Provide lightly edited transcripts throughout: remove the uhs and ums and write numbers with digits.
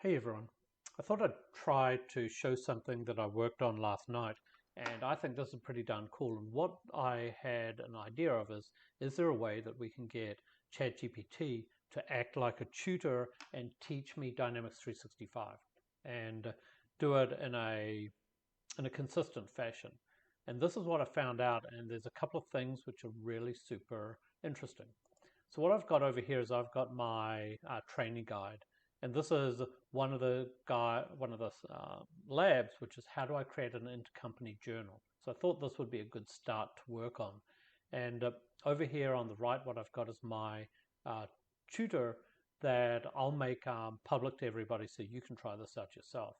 Hey everyone. I thought I'd try to show something that I worked on last night, and I think this is pretty darn cool. And what I had an idea of is there a way that we can get ChatGPT to act like a tutor and teach me Dynamics 365 and do it in a consistent fashion? And this is what I found out, and there's a couple of things which are really super interesting. So what I've got over here is I've got my training guide, and this is one of the labs, which is how do I create an intercompany journal. So I thought this would be a good start to work on. And over here on the right, what I've got is my tutor that I'll make public to everybody so you can try this out yourself.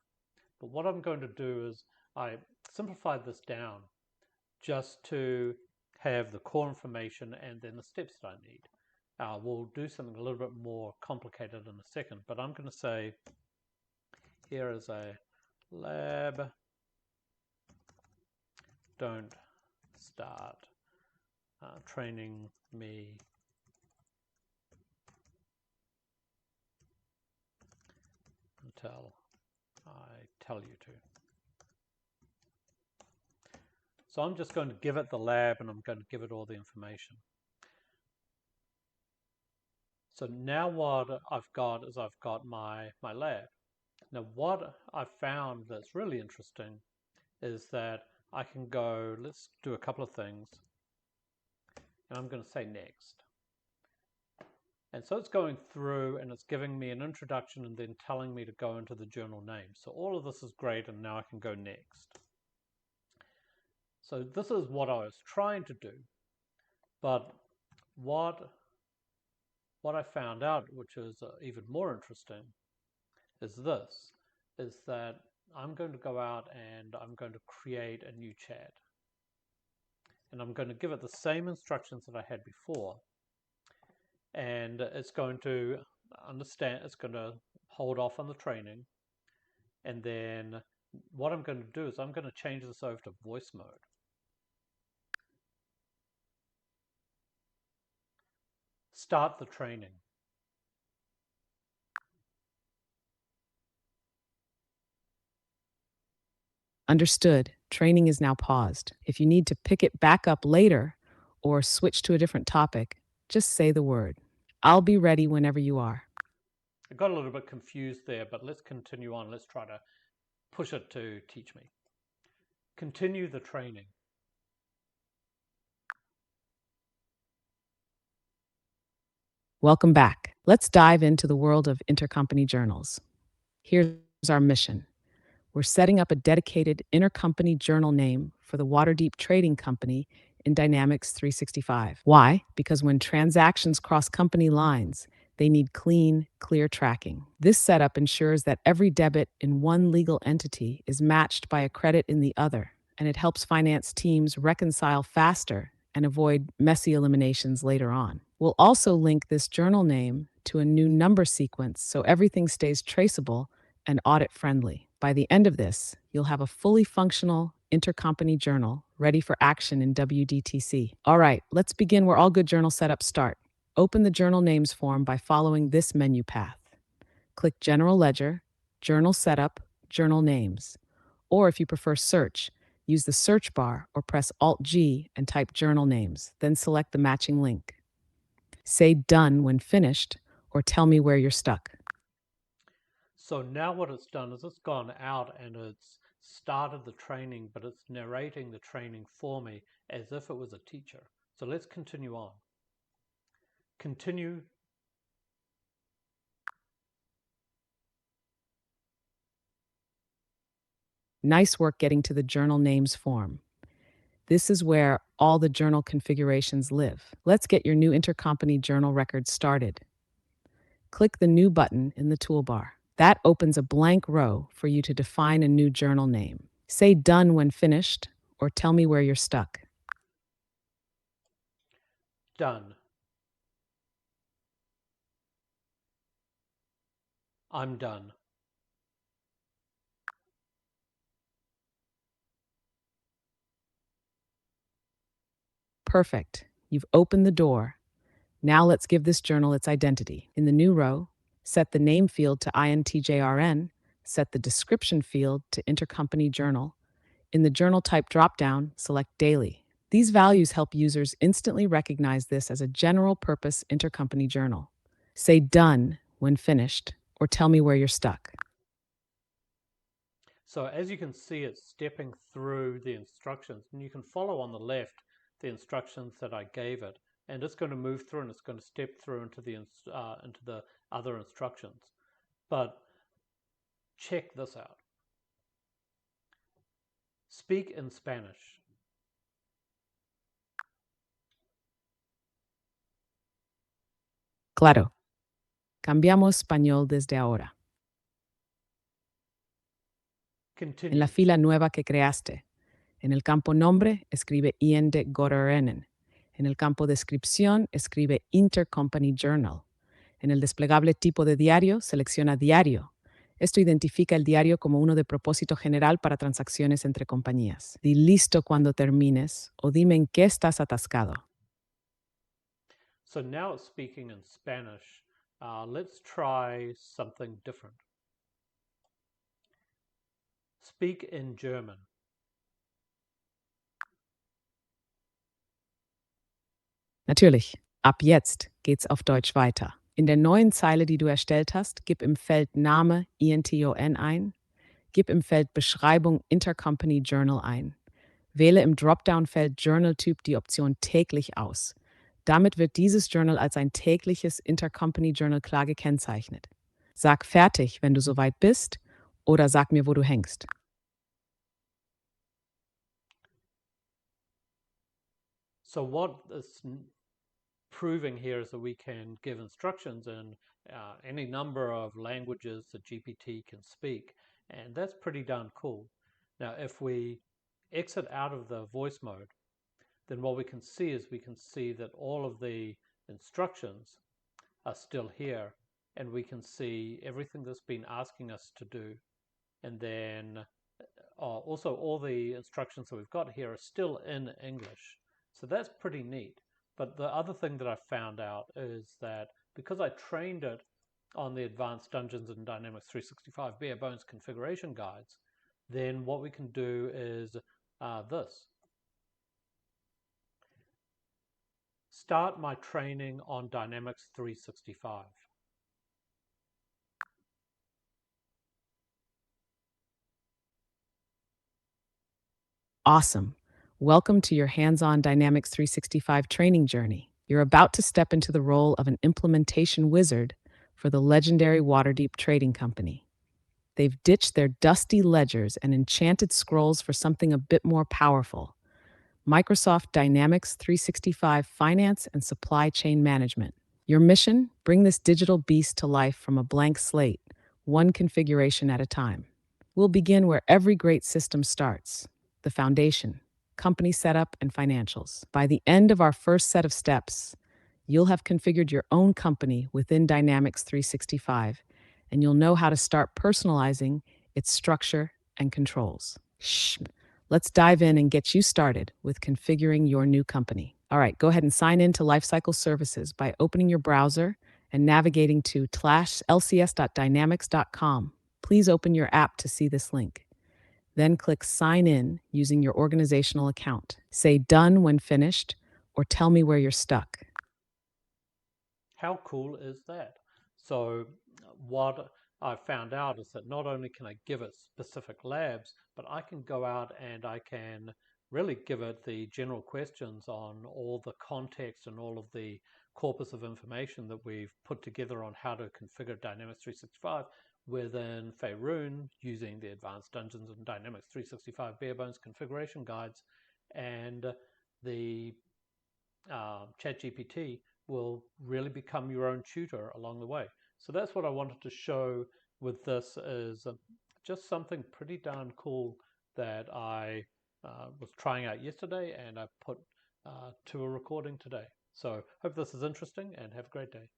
But what I'm going to do is I simplified this down just to have the core information and then the steps that I need. We'll do something a little bit more complicated in a second, but I'm going to say here is a lab, don't start training me until I tell you to. So I'm just going to give it the lab and I'm going to give it all the information. So now what I've got is I've got my lab. Now what I've found that's really interesting is that I can go, let's do a couple of things, and I'm going to say next. And so it's going through and it's giving me an introduction and then telling me to go into the journal name. So all of this is great, and now I can go next. So this is what I was trying to do, but what I found out, which is even more interesting, is that I'm going to go out and I'm going to create a new chat. And I'm going to give it the same instructions that I had before. And it's going to understand, it's going to hold off on the training. And then what I'm going to do is I'm going to change this over to voice mode. Start the training. Understood. Training is now paused. If you need to pick it back up later or switch to a different topic, just say the word. I'll be ready whenever you are. I got a little bit confused there, but let's continue on. Let's try to push it to teach me. Continue the training. Welcome back. Let's dive into the world of intercompany journals. Here's our mission. We're setting up a dedicated intercompany journal name for the Waterdeep Trading Company in Dynamics 365. Why? Because when transactions cross company lines, they need clean, clear tracking. This setup ensures that every debit in one legal entity is matched by a credit in the other, and it helps finance teams reconcile faster and avoid messy eliminations later on. We'll also link this journal name to a new number sequence so everything stays traceable and audit friendly. By the end of this, you'll have a fully functional intercompany journal ready for action in WDTC. All right, let's begin where all good journal setups start. Open the Journal Names form by following this menu path. Click General Ledger, Journal Setup, Journal Names. Or if you prefer search, use the search bar or press Alt-G and type Journal Names, then select the matching link. Say Done when finished, or tell me where you're stuck. So now what it's done is it's gone out and it's started the training, but it's narrating the training for me as if it was a teacher. So let's continue on. Continue. Nice work getting to the Journal Names form. This is where all the journal configurations live. Let's get your new intercompany journal record started. Click the New button in the toolbar. That opens a blank row for you to define a new journal name. Say Done when finished, or tell me where you're stuck. Done. I'm done. Perfect. You've opened the door. Now let's give this journal its identity. In the new row, Set the name field to INTJRN, set the description field to Intercompany Journal. In the journal type dropdown, select Daily. These values help users instantly recognize this as a general purpose intercompany journal. Say done when finished, or tell me where you're stuck. So as you can see, it's stepping through the instructions, and you can follow on the left the instructions that I gave it, and it's going to move through and it's going to step through into the other instructions. But check this out. Speak in Spanish. Claro. Cambiamos español desde ahora. En la Continue. fila nueva que creaste, en el campo nombre, escribe IND Gororenen. En el campo descripción, escribe Intercompany Journal. En el desplegable tipo de diario, selecciona Diario. Esto identifica el diario como uno de propósito general para transacciones entre compañías. Di listo cuando termines o dime en qué estás atascado. So now it's speaking in Spanish. Let's try something different. Speak in German. Natürlich, ab jetzt geht's auf Deutsch weiter. In der neuen Zeile, die du erstellt hast, gib im Feld Name INTON ein, gib im Feld Beschreibung Intercompany Journal ein. Wähle im Dropdown-Feld Journal-Typ die Option täglich aus. Damit wird dieses Journal als ein tägliches Intercompany Journal klar gekennzeichnet. Sag fertig, wenn du soweit bist, oder sag mir, wo du hängst. So what is proving here is that we can give instructions in any number of languages that GPT can speak, and that's pretty darn cool. Now, if we exit out of the voice mode, then what we can see is we can see that all of the instructions are still here, and we can see everything that's been asking us to do. And then also all the instructions that we've got here are still in English. So that's pretty neat. But the other thing that I found out is that because I trained it on the Advanced Dungeons and Dynamics 365 bare bones configuration guides, then what we can do is this. Start my training on Dynamics 365. Awesome. Welcome to your hands-on Dynamics 365 training journey. You're about to step into the role of an implementation wizard for the legendary Waterdeep Trading Company. They've ditched their dusty ledgers and enchanted scrolls for something a bit more powerful. Microsoft Dynamics 365 Finance and Supply Chain Management. Your mission? Bring this digital beast to life from a blank slate, one configuration at a time. We'll begin where every great system starts, the foundation, company setup, and financials. By the end of our first set of steps, you'll have configured your own company within Dynamics 365, and you'll know how to start personalizing its structure and controls. Shh. Let's dive in and get you started with configuring your new company. All right, go ahead and sign in to Lifecycle Services by opening your browser and navigating to lcs.dynamics.com. Please open your app to see this link. Then click Sign In using your organizational account. Say Done when finished, or tell me where you're stuck. How cool is that? So what I found out is that not only can I give it specific labs, but I can go out and I can really give it the general questions on all the context and all of the corpus of information that we've put together on how to configure Dynamics 365 within Faerun using the Advanced Dungeons and Dynamics 365 bare bones configuration guides, and the ChatGPT will really become your own tutor along the way. So that's what I wanted to show with this, is just something pretty darn cool that I was trying out yesterday and I put to a recording today. So hope this is interesting and have a great day.